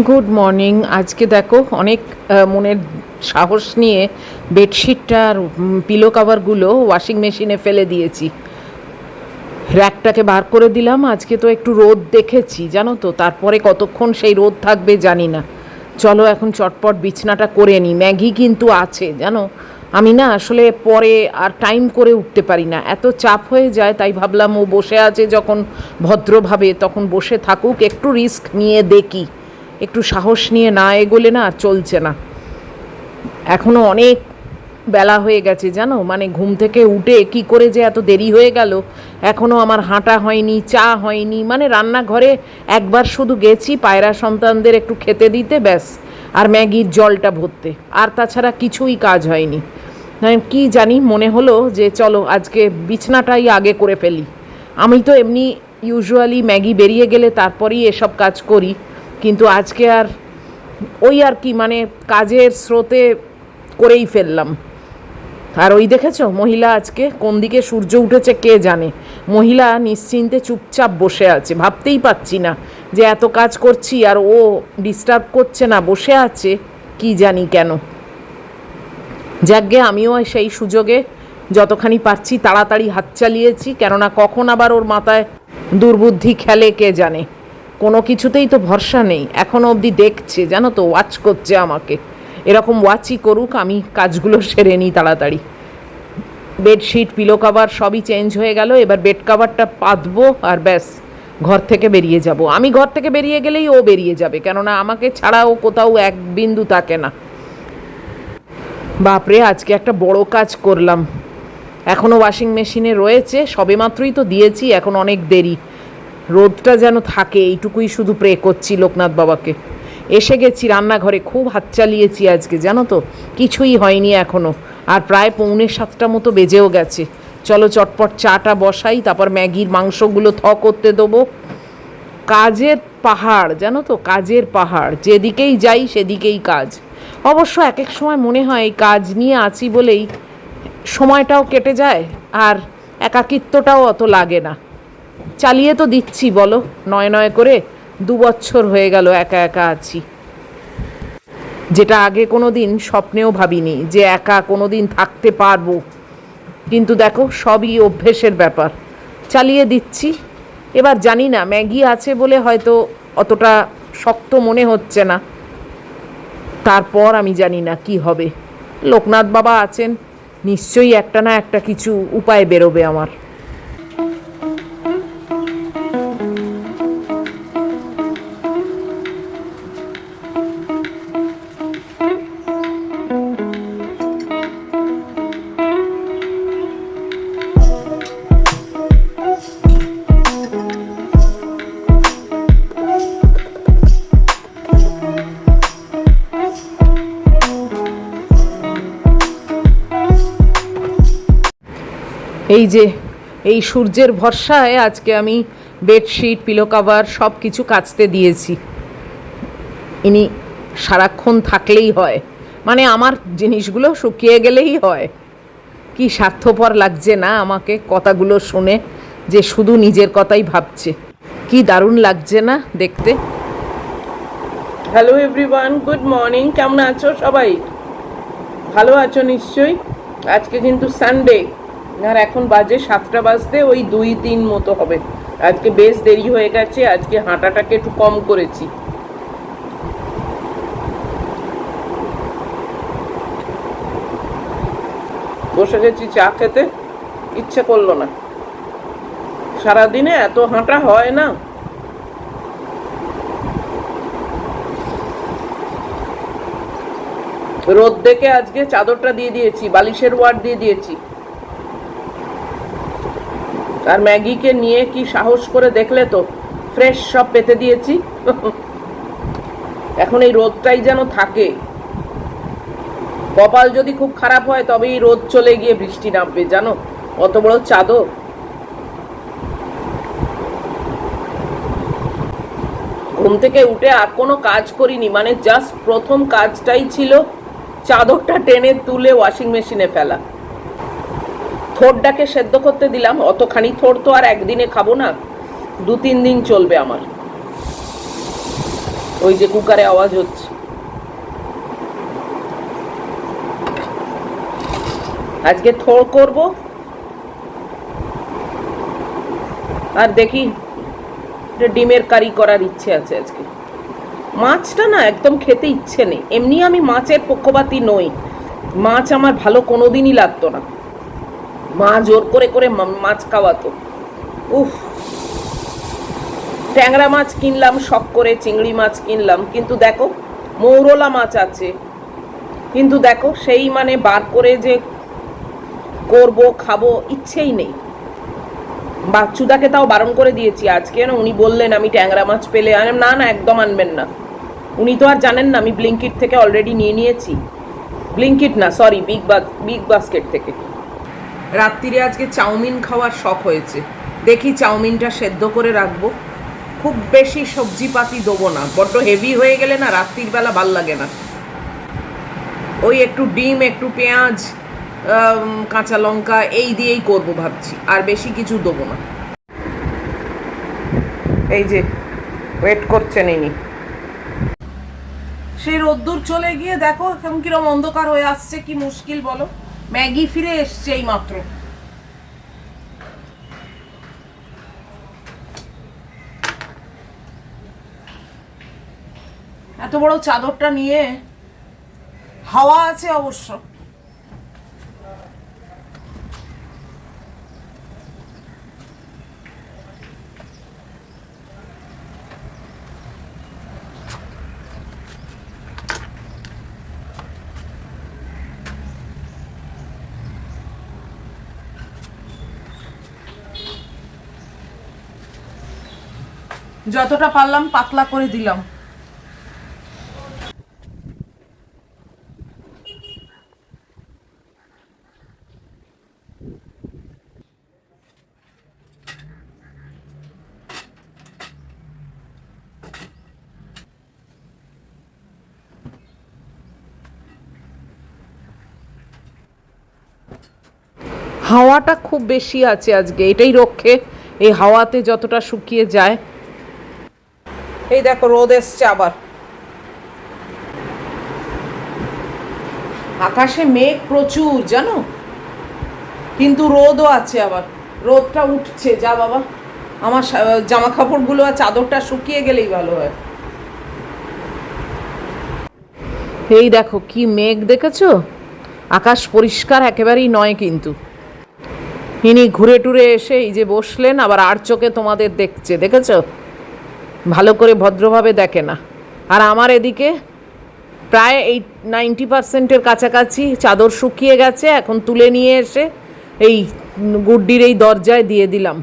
Good morning. আজকে দেখো অনেক মনের সাহস নিয়ে বেডশিটটা আর পিলো কাভারগুলো ওয়াশিং মেশিনে ফেলে দিয়েছি। র্যাকটাকে বার করে দিলাম। আজকে তো একটু রোদ দেখেছি জানো তো, তারপরে কতক্ষণ সেই রোদ থাকবে জানি না। চলো এখন চটপট বিছনাটা করে নিই। ম্যাগি কিন্তু আছে জানো, আমি না আসলে পরে আর টাইম করে উঠতে পারি না, এত চাপ হয়ে যায়। তাই ভাবলাম ও বসে আছে যখন ভদ্রভাবে, তখন বসে থাকুক, একটু রিস্ক নিয়ে দেখি। একটু সাহস নিয়ে না এগোলে না আর চলছে না। এখনও অনেক বেলা হয়ে গেছে জানো, মানে ঘুম থেকে উঠে কি করে যে এত দেরি হয়ে গেল। এখনও আমার হাঁটা হয়নি, চা হয়নি, মানে রান্নাঘরে একবার শুধু গেছি পায়রা সন্তানদের একটু খেতে দিতে, ব্যাস, আর ম্যাগির জলটা ভরতে, আর তাছাড়া কিছুই কাজ হয়নি। কি জানি, মনে হলো যে চলো আজকে বিছনাটাই আগে করে ফেলি। আমি তো এমনি ইউজুয়ালি ম্যাগি বেরিয়ে গেলে তারপরেই এসব কাজ করি, কিন্তু আজকে আর ওই আর কি, মানে কাজের স্রোতে করেই ফেললাম। আর ওই দেখেছো মহিলা আজকে কোন দিকে সূর্য উঠেছে কে জানে, মহিলা নিশ্চিন্তে চুপচাপ বসে আছে। ভাবতেই পাচ্ছি না যে এত কাজ করছি আর ও ডিস্টার্ব করছে না, বসে আছে, কি জানি কেন। যাকগে আমিও সেই সুযোগে যতখানি পারছি তাড়াতাড়ি হাত চালিয়েছি, কেননা কখন আবার ওর মাথায় দুর্বুদ্ধি খেলে কে জানে। কোনো কিছুতেই তো ভরসা নেই। এখনও অবধি দেখছে জানো তো, ওয়াচ করছে আমাকে। এরকম ওয়াচই করুক, আমি কাজগুলো সেরে নিই তাড়াতাড়ি। বেডশিট পিলো কাভার সবই চেঞ্জ হয়ে গেল, এবার বেড কাভারটা পাতবো আর ব্যাস ঘর থেকে বেরিয়ে যাব। আমি ঘর থেকে বেরিয়ে গেলেই ও বেরিয়ে যাবে, কেননা আমাকে ছাড়া ও কোথাও এক বিন্দু থাকে না। বাপরে, আজকে একটা বড় কাজ করলাম। এখনও ওয়াশিং মেশিনে রয়েছে, সবেমাত্রই তো দিয়েছি, এখন অনেক দেরি। রোদটা যেন থাকে এইটুকুই শুধু প্রে করছি লোকনাথ বাবাকে। এসে গেছি রান্নাঘরে, খুব হাত চালিয়েছি আজকে জানো তো, কিছুই হয়নি এখনও। আর প্রায় 6:45 মতো বেজেও গেছে। চলো চটপট চাটা বসাই, তারপর ম্যাগির মাংসগুলো করতে দেবো। কাজের পাহাড় জানো তো, কাজের পাহাড়, যেদিকেই যাই সেদিকেই কাজ। অবশ্য এক এক সময় মনে হয় কাজ নিয়ে আছি বলেই সময়টাও কেটে যায়, আর একাকিত্বটাও অত লাগে না। চালিয়ে তো দিচ্ছি বলো, নয় নয় করে 2 বছর হয়ে গেল একা একা আছি, যেটা আগে কোনো দিন স্বপ্নেও ভাবিনি যে একা কোনো দিন থাকতে পারবো। কিন্তু দেখো সবই অভ্যেসের ব্যাপার, চালিয়ে দিচ্ছি। এবার জানি না, ম্যাগি আছে বলে হয়তো অতটা শক্ত মনে হচ্ছে না, তারপর আমি জানি না কি হবে। লোকনাথ বাবা আছেন, নিশ্চয়ই একটা না একটা কিছু উপায় বেরোবে আমার। এই যে এই সূর্যের ভরসায় আজকে আমি বেডশিট পিলো কাভার সব কিছু কাচতে দিয়েছি। ইনি সারাক্ষণ থাকলেই হয়, মানে আমার জিনিসগুলো শুকিয়ে গেলেই হয়। কি স্বার্থপর লাগছে না আমাকে কথাগুলো শুনে, যে শুধু নিজের কথাই ভাবছে। কি দারুণ লাগছে না দেখতে। Hello everyone, good morning. কেমন আছো সবাই? ভালো আছো নিশ্চয়ই। আজকে কিন্তু সানডে, আর এখন বাজে 7টা বাজতে ওই 2-3 মতো হবে। আজকে বেশ দেরি হয়ে গেছে, আজকে হাঁটাটাকে একটু কম করেছি। বসে গেছি চা খেতে, ইচ্ছে করলো না। সারাদিনে এত হাঁটা হয় না। রোদ দেখে আজকে চাদরটা দিয়ে দিয়েছি, বালিশের ওয়ার দিয়ে দিয়েছি। আর ম্যাগিকে নিয়ে কি সাহস করে দেখলে তো, ফ্রেশ সব পেতে দিয়েছি। এখন এই রোদটাই যেন থাকে। কপাল যদি খুব খারাপ হয় তবেই রোদ চলে গিয়ে বৃষ্টি নামবে জানো, অত বড় চাদর। ঘুম থেকে উঠে আর কোনো কাজ করিনি, মানে জাস্ট প্রথম কাজটাই ছিল চাদরটা টেনে তুলে ওয়াশিং মেশিনে ফেলা। থোড়টাকে সেদ্ধ করতে দিলাম, অতখানি থোড় তো আর একদিনে খাবো না, 2-3 দিন চলবে আমার। ওই যে কুকারে আওয়াজ হচ্ছে। আজকে থোড় করব, আর দেখি ডিমের কারি করার ইচ্ছে আছে আজকে। মাছটা না একদম খেতে ইচ্ছে নেই। এমনি আমি মাছের পক্ষপাতী নই, মাছ আমার ভালো কোনোদিনই লাগতো না। মা জোর করে করে মাছ খাওয়াতো। উফ, ট্যাংরা মাছ কিনলাম শখ করে, চিংড়ি মাছ কিনলাম, কিন্তু দেখো মৌরলা মাছ আছে, কিন্তু দেখো সেই মানে বার করে যে করব খাবো ইচ্ছেই নেই। বাচ্চুদাকে তাও বারণ করে দিয়েছি আজকে, না উনি বললেন আমি ট্যাংরা মাছ পেলে না না একদম আনবেন না। উনি তো আর জানেন না আমি ব্লিঙ্কিট থেকে অলরেডি নিয়ে নিয়েছি। ব্লিঙ্কিট না, সরি, বিগ বাস্কেট থেকে। রাত্রিরে আজকে চাউমিন খাওয়ার শখ হয়েছে, দেখি চাউমিনটা সেদ্ধ করে রাখবো। খুব বেশি সবজিপাতি দেবো না, বড্ড হেভি হয়ে গেলে না রাত্রির বেলা ভাল লাগে না। ওই একটু ডিম, একটু পেঁয়াজ, কাঁচা লঙ্কা এই দিয়েই করব ভাবছি, আর বেশি কিছু দেবো না। এই যে ওয়েট করছেন ইনি। সেই রোদ্দুর চলে গিয়ে দেখো এখন কিরম অন্ধকার হয়ে আসছে, কি মুশকিল বলো। ম্যাগি ফিরে এসছে এই মাত্র। এত বড় চাদরটা নিয়ে, হাওয়া আছে অবশ্য। যতটা পারলাম পাতলা করে দিলাম। হাওয়াটা খুব বেশি আছে আজকে, এটাই রক্ষে, এই হাওয়াতে যতটা শুকিয়ে যায়। এই দেখো রোদ এসছে আবার, আকাশে মেঘ প্রচুর জানো, কিন্তু রোদও আছে আবার। রোদটা উঠছে, যা বাবা, আমার জামা কাপড়গুলো আর চাদরটা শুকিয়ে গেলেই ভালো হয়। এই দেখো কি মেঘ দেখেছো, আকাশ পরিষ্কার একেবারেই নয় কিন্তু। ইনি ঘুরে টুরে এসে এই যে বসলেন, আবার আর চোখে তোমাদের দেখছে, দেখেছো, ভালো করে ভদ্রভাবে দেখে না। আর আমার এদিকে প্রায় 90%-এর কাছাকাছি চাদর শুকিয়ে গেছে, এখন তুলে নিয়ে এসে এই গুড্ডির এই দরজায় দিয়ে দিলাম,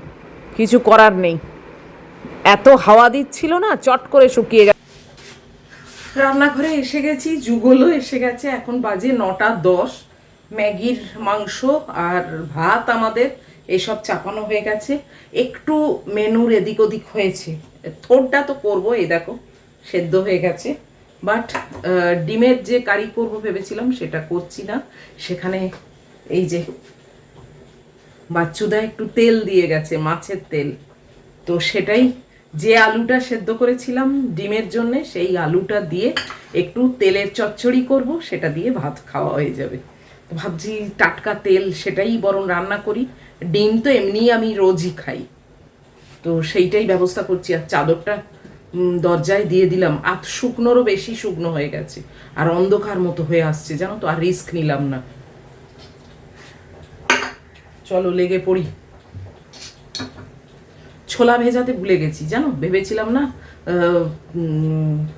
কিছু করার নেই, এত হাওয়া দিচ্ছিল না, চট করে শুকিয়ে গেছে। রান্নাঘরে এসে গেছি, যুগলও এসে গেছে, এখন বাজে 9:10। ম্যাগির মাংস আর ভাত আমাদের এসব চাপানো হয়ে গেছে, একটু মেনুর এদিক ওদিক হয়েছে। থোড়টা তো করবো, এই দেখো সেদ্ধ হয়ে গেছে, বাট ডিমের যে কারি করবো ভেবেছিলাম সেটা করছি না। সেখানে এই যে বাচ্চুদা একটু তেল দিয়ে গেছে, মাছের তেল, তো সেটাই, যে আলুটা সেদ্ধ করেছিলাম ডিমের জন্য সেই আলুটা দিয়ে একটু তেলের চচ্চড়ি করব, সেটা দিয়ে ভাত খাওয়া হয়ে যাবে। ভাবছি টাটকা তেল সেটাই বরং রান্না করি, ডিম তো এমনি আমি রোজই খাই, তো সেইটাই ব্যবস্থা করছি। আর চাদরটা দরজায় দিয়ে দিলাম, আর শুকনোরও বেশি শুকনো হয়ে গেছে, আর অন্ধকার মতো হয়ে আসছে জানো তো, আর রিস্ক নিলাম না। চলো লেগে পড়ি। ছোলা ভেজাতে ভুলে গেছি জানো, ভেবেছিলাম না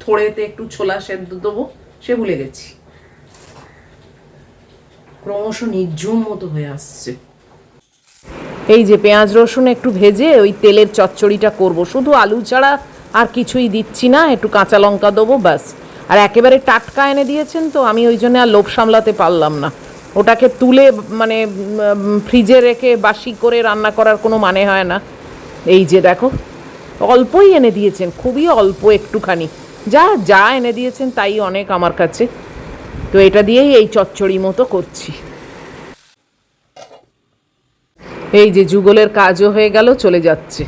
থোড়েতে একটু ছোলা সেদ্ধ দেবো, সে ভুলে গেছি। ক্রমশ নির্ঝুম মতো হয়ে আসছে। এই যে পেঁয়াজ রসুন একটু ভেজে ওই তেলের চচ্চড়িটা করব, শুধু আলু ছাড়া আর কিছুই দিচ্ছি না, একটু কাঁচা লঙ্কা দেবো ব্যাস। আর একেবারে টাটকা এনে দিয়েছেন তো, আমি ওই জন্য আর লোভ সামলাতে পারলাম না, ওটাকে তুলে মানে ফ্রিজে রেখে বাসি করে রান্না করার কোনো মানে হয় না। এই যে দেখো অল্পই এনে দিয়েছেন, খুবই অল্প একটুখানি, যা যা এনে দিয়েছেন তাই অনেক আমার কাছে। তো এটা দিয়েই এই চচ্চড়ি মতো করছি। এই যে যুগলের কাজও হয়ে গেল, চলে যাচ্ছে।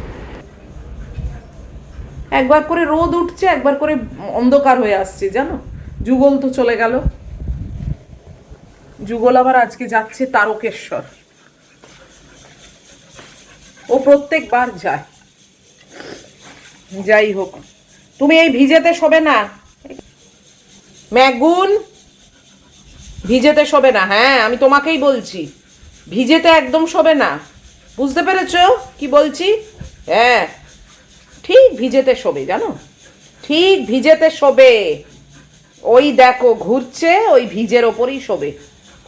একবার করে রোদ উঠছে, একবার করে অন্ধকার হয়ে আসছে, জানো। যুগল তো চলে গেল, যুগল আবার আজকে যাচ্ছে তারকেশ্বর। ও প্রত্যেকবার যায়। যাই হোক, তুমি এই ভিজেতে শোবে না ম্যাগুন, ভিজেতে শোবে না। হ্যাঁ, আমি তোমাকেই বলছি, ভিজেতে একদম শোবে না, বুঝতে পেরেছো কি বলছি? হ্যাঁ, ঠিক ভিজেতে শোবে, জানো, ঠিক ভিজেতে শোবে। ওই দেখো ঘুরছে, ওই ভিজের ওপরই শোবে।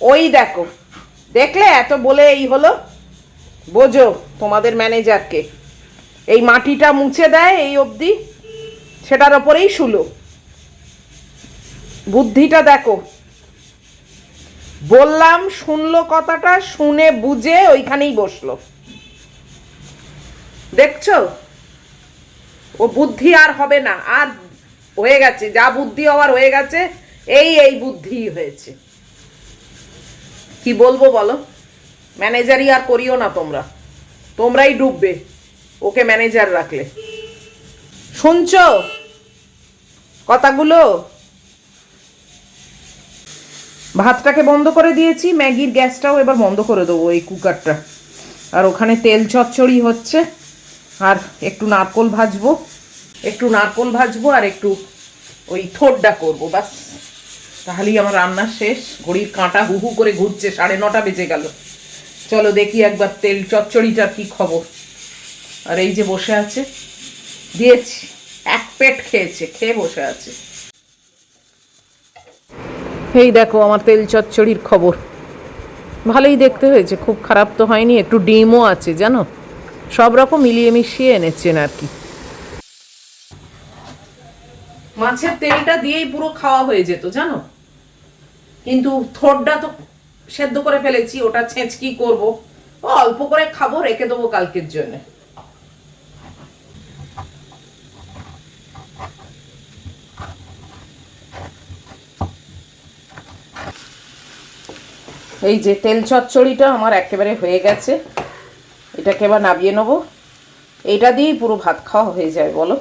ওই দেখো, দেখলে? এত বলে এই হলো, বোঝো তোমাদের ম্যানেজারকে। এই মাটিটা মুছে দেয় এই অবধি, সেটার ওপরেই শুলো। বুদ্ধিটা দেখো, বললাম শুনলো কথাটা, শুনে বুঝে ওইখানেই বসলো, দেখছো? ও বুদ্ধি আর হবে না, আর হয়ে গেছে, যা বুদ্ধি হওয়ার হয়ে গেছে। এই বুদ্ধি হয়েছে, কি বলবো বলো? ম্যানেজারই আর করিও না তোমরা, তোমরাই ডুববে ওকে ম্যানেজার রাখলে। শুনছো কথাগুলো? ভাতটাকে বন্ধ করে দিয়েছি, ম্যাগির গ্যাসটাও এবার বন্ধ করে দেবো, এই কুকারটা। আর ওখানে তেল চচ্চড়ি হচ্ছে, আর একটু নারকোল ভাজবো, আর একটু ওই থোড়টা করবো, বাস। তাহলেই আমার রান্না শেষ। ঘড়ির কাঁটা হু হু করে ঘুরছে, 9:30 বেজে গেল। চলো দেখি একবার তেল চচ্চড়িটার কি খবর। আর এই যে বসে আছে, দিয়েছি, এক পেট খেয়েছে, খেয়ে বসে আছে। এই দেখো আমার তেল চচ্চড়ির খবর, ভালোই দেখতে হয়েছে, খুব খারাপ তো হয়নি। একটু ডিমও আছে, জানো, সব রকম মিলিয়ে মিশিয়ে এনেছেন আর কি। মাছের তেলটা দিয়েই পুরো খাওয়া হয়ে যেত, জানো, কিন্তু থোড়টা তো সেদ্ধ করে ফেলেছি, ওটা ছেঁচকি করব, ও অল্প করে খাবো, রেখে দেবো কালকের জন্য। এই যে তেল চচ্চড়িটা আমার একেবারে হয়ে গেছে, এটাকে এবার নামিয়ে নেবো। এইটা দিয়েই পুরো ভাত খাওয়া হয়ে যায়, বলো।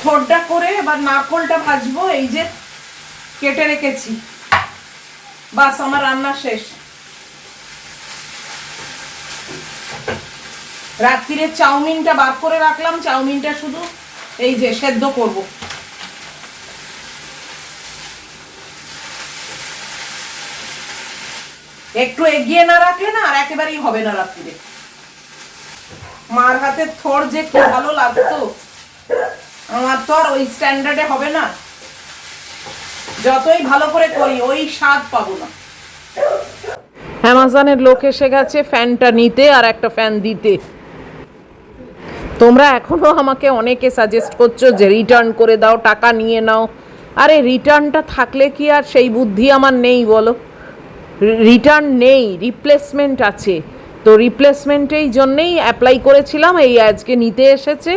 থোড়টা করে এবার নারকোলটা ভাজবো, এই যে কেটে রেখেছি, বাস আমার রান্না শেষ। রাত্রিরে চাউমিনটা বার করে রাখলাম, চাউমিনটা শুধু এই যে সেদ্ধ করব। একটু এগিয়ে না রাখলে না আর একেবারেই হবে না রাত্রিরে। মার হাতের থোড় যে কি ভালো লাগতো, আমার তো আর ওই স্ট্যান্ডার্ডে হবে না, যতই ভালো করে করি ওই স্বাদ পাবো না। অ্যামাজনের লোক এসে গেছে ফ্যানটা নিতে আর একটা ফ্যান দিতে। তোমরা এখনো আমাকে অনেকে সাজেস্ট করছো যে রিটার্ন করে দাও, টাকা নিয়ে নাও। আরে রিটার্নটা থাকলে কি আর সেই বুদ্ধি আমার নেই বলো? রিটার্ন নেই, রিপ্লেসমেন্ট আছে। তো রিপ্লেসমেন্টেই জন্যেই অ্যাপ্লাই করেছিলাম, এই আজকে নিতে এসেছে।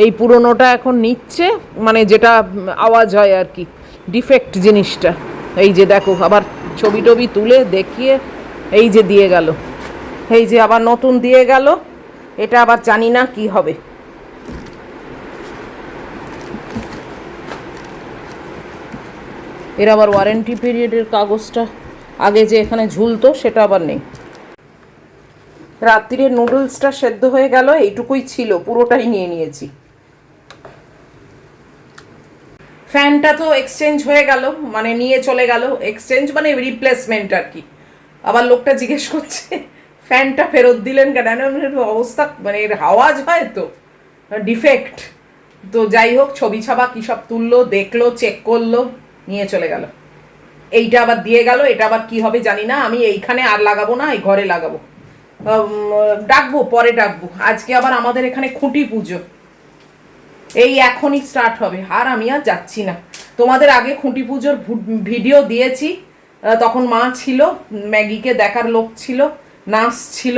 এই পুরোনোটা এখন নিচ্ছে, মানে যেটা আওয়াজ হয় আর কি, ডিফেক্ট জিনিসটা। এই যে দেখো, আবার ছবি টবি তুলে দেখিয়ে এই যে দিয়ে গেল, এই যে আবার নতুন দিয়ে গেল। এটা আবার জানি না কি হবে। এর আবার ওয়ারেন্টি পিরিয়ডের কাগজটা আগে যে এখানে ঝুলতো সেটা আবার নেই। রাত্রিরে নুডলসটা সেদ্ধ হয়ে গেল, এইটুকুই ছিল, পুরোটাই নিয়ে নিয়েছি। ফ্যানটা তো এক্সচেঞ্জ হয়ে গেল, মানে নিয়ে চলে গেল, এক্সচেঞ্জ মানে রিপ্লেসমেন্ট আর কি। আবার লোকটা জিজ্ঞেস করছে ফ্যানটা ফেরত দিলেন কেন, অবস্থা মানে এর আওয়াজ হয় তো, ডিফেক্ট। তো যাই হোক, ছবি ছাপা কী সব তুললো, দেখলো, চেক করলো, নিয়ে চলে গেল। এইটা আবার দিয়ে গেল, এটা আবার কি হবে জানি না। আমি এইখানে আর লাগাবো না, এই ঘরে লাগাবো। ডাকবো, পরে ডাকবো। আজকে আবার আমাদের এখানে খুঁটি পুজো, এই এখনই স্টার্ট হবে, আর আমি আর যাচ্ছি না। তোমাদের আগে খুঁটি পুজোর ভিডিও দিয়েছি, তখন মা ছিল, ম্যাগিকে দেখার লোক ছিল, নার্স ছিল,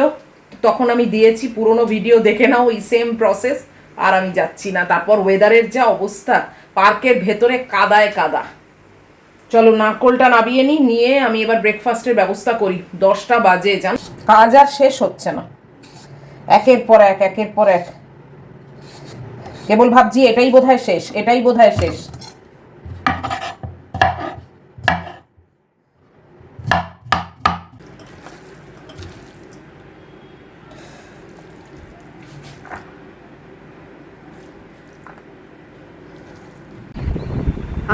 তখন আমি দিয়েছি। পুরনো ভিডিও দেখে নাও, ওই সেম প্রসেস। আর আমি যাচ্ছি না। তারপর ওয়েদারের যা অবস্থা, পার্কের ভেতরে কাদায় কাদা, চলো নারকোলটা নাবিয়ে নিয়ে আমি এবার ব্রেকফাস্টের ব্যবস্থা করি। 10টা বাজে, জান কাজ আর শেষ হচ্ছে না, একের পর এক একের পর এক। কেবল ভাবছি এটাই বোধহয় শেষ, এটাই বোধহয় শেষ।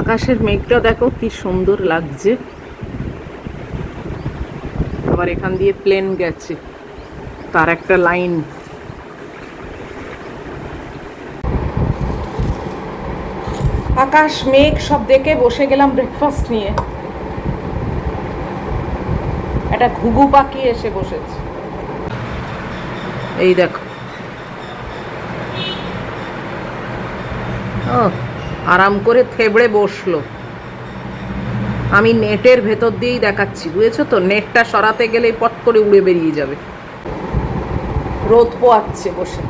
আকাশের মেঘটা দেখো কি সুন্দর লাগছে। আবার এখান দিয়ে প্লেন গেছে, তার একটা লাইন। আকাশ মেঘ সব দেখে বসে গেলাম ব্রেকফাস্ট নিয়ে। একটা ঘুঘু পাখি এসে বসেছে, এই দেখো। ও আরাম করে থেবড়ে বসলো। আমি নেটের ভেতর দিয়েই দেখাচ্ছি, বুঝেছো তো? নেটটা সরাতে গেলেই পট করে উড়ে বেরিয়ে যাবে। রোদ পোয়াচ্ছে বসে।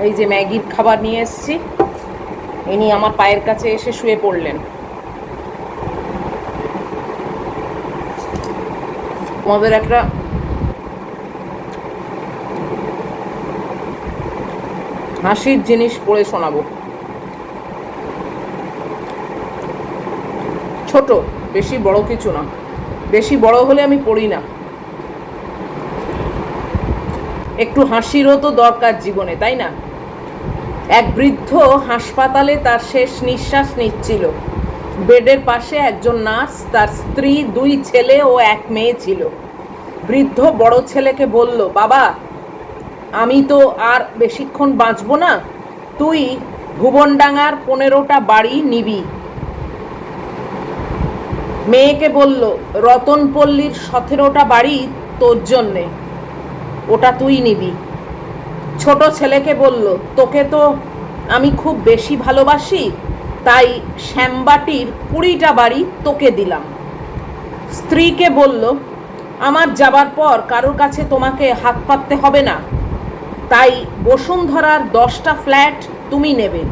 এই যে ম্যাগির খাবার নিয়ে এসেছি, ইনি আমার পায়ের কাছে এসে শুয়ে পড়লেন। আমাদের একটা হাসির জিনিস পড়ে শোনাবো। ছোট, বেশি বড় কিছু না। বেশি বড় হলে আমি পড়ি না। একটু হাসিরও তো দরকার জীবনে, তাই না? এক বৃদ্ধ হাসপাতালে তার শেষ নিঃশ্বাস নিচ্ছিল। বেডের পাশে একজন নার্স, তার স্ত্রী, 2 ছেলে ও 1 মেয়ে ছিল। বৃদ্ধ বড় ছেলেকে বলল, বাবা আমি তো আর বেশিক্ষণ বাঁচব না, তুই ভুবনডাঙ্গার 15টা বাড়ি নিবি। মেয়েকে বলল, রতনপল্লীর 17টা বাড়ি তোর জন্যে, ওটা তুই নিবি। ছোট ছেলেকে বলল, তোকে তো আমি খুব বেশি ভালোবাসি, তাই শ্যামবাটির 20টা বাড়ি তোকে দিলাম। স্ত্রীকে বলল, আমার যাবার পর কারোর কাছে তোমাকে হাত পাততে হবে না, তাই বসুন্ধরার 10টা ফ্ল্যাট তুমি নেবে।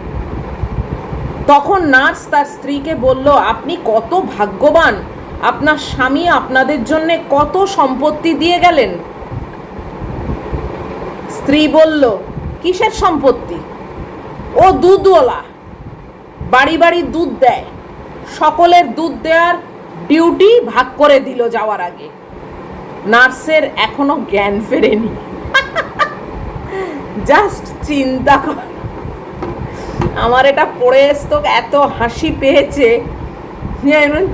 তখন নার্স তার স্ত্রীকে বলল, আপনি কত ভাগ্যবান, আপনার স্বামী আপনাদের জন্য কত সম্পত্তি দিয়ে গেলেন। স্ত্রী বলল, কিসের সম্পত্তি? ও দুধওয়ালা, বাড়ি বাড়ি দুধ দেয়, সকলের দুধ দেওয়ার ডিউটি ভাগ করে দিল যাওয়ার আগে। নার্সের এখনো জ্ঞান ফেরেনি। জাস্ট চিন্তা কর। আমার এটা পড়ে তো এত হাসি পেয়েছে,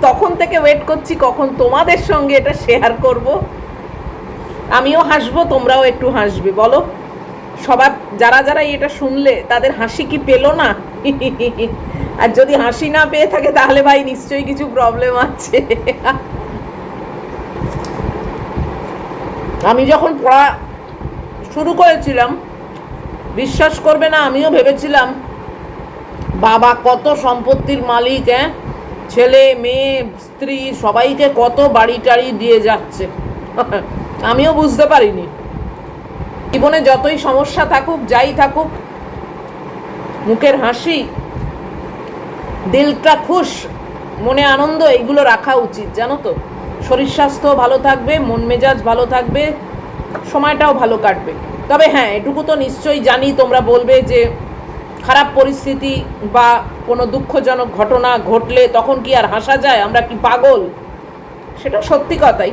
তখন থেকে ওয়েট করছি কখন তোমাদের সঙ্গে এটা শেয়ার করব। আমিও হাসবো, তোমরাও একটু হাসবে। বলো সবার, যারা যারা এটা শুনলে তাদের হাসি কি পেলো না? আর যদি হাসি না পেয়ে থাকে তাহলে ভাই নিশ্চয়ই কিছু প্রবলেম আছে। আমি যখন পড়া শুরু করেছিলাম, বিশ্বাস করবে না, আমিও ভেবেছিলাম বাবা কত সম্পত্তির মালিক, ছেলে মেয়ে স্ত্রী সবাইকে কত বাড়ি টাড়ি দিয়ে যাচ্ছে। আমিও বুঝতে পারিনি। জীবনে যতই সমস্যা থাকুক, যাই থাকুক, মুখের হাসি, দিলটা খুশ, মনে আনন্দ, এইগুলো রাখা উচিত, জানো তো? শরীর স্বাস্থ্য ভালো থাকবে, মন মেজাজ ভালো থাকবে, সময়টাও ভালো কাটবে। তবে হ্যাঁ, এটুকু তো নিশ্চয়ই জানি, তোমরা বলবে যে খারাপ পরিস্থিতি বা কোনো দুঃখজনক ঘটনা ঘটলে তখন কি আর হাসা যায়? আমরা কি পাগল? সেটা সত্যি কথাই।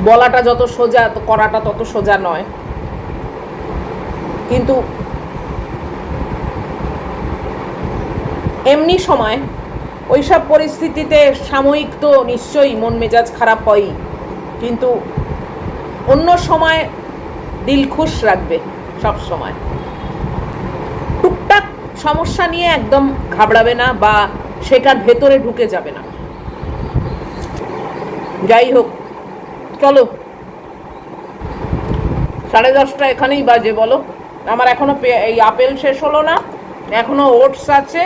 বলাটা যত সোজা, তো করাটা তত সোজা নয়। কিন্তু এমনি সময় ওইসব পরিস্থিতিতে সাময়িক তো নিশ্চয়ই মন মেজাজ খারাপ হয়ই, কিন্তু অন্য সময় দিল খুশ রাখবে সব সময়। টুকটাক সমস্যা নিয়ে একদম ঘাবড়াবে না বা সেটার ভেতরে ঢুকে যাবে না। যাই হোক, চলো 10:30 এখানেই বাজে। বলো, আমার এখনো এই আপেল শেষ হলো না, এখনো ওটস আছে,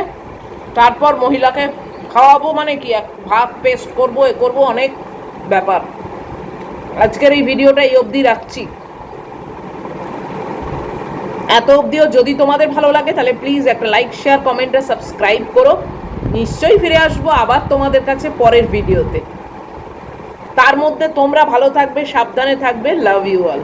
তারপর মহিলাকে খাওয়াবো, মানে কি ভাত পেস্ট করবো, এ করবো, অনেক ব্যাপার। আজকের এই ভিডিওটা এই অবধি রাখছি। এত অবধিও যদি তোমাদের ভালো লাগে তাহলে প্লিজ একটা লাইক, শেয়ার, কমেন্ট আর সাবস্ক্রাইব করো। নিশ্চয়ই ফিরে আসবো আবার তোমাদের কাছে পরের ভিডিওতে। তার মধ্যে তোমরা ভালো থাকবে, সাবধানে থাকবে। Love you all.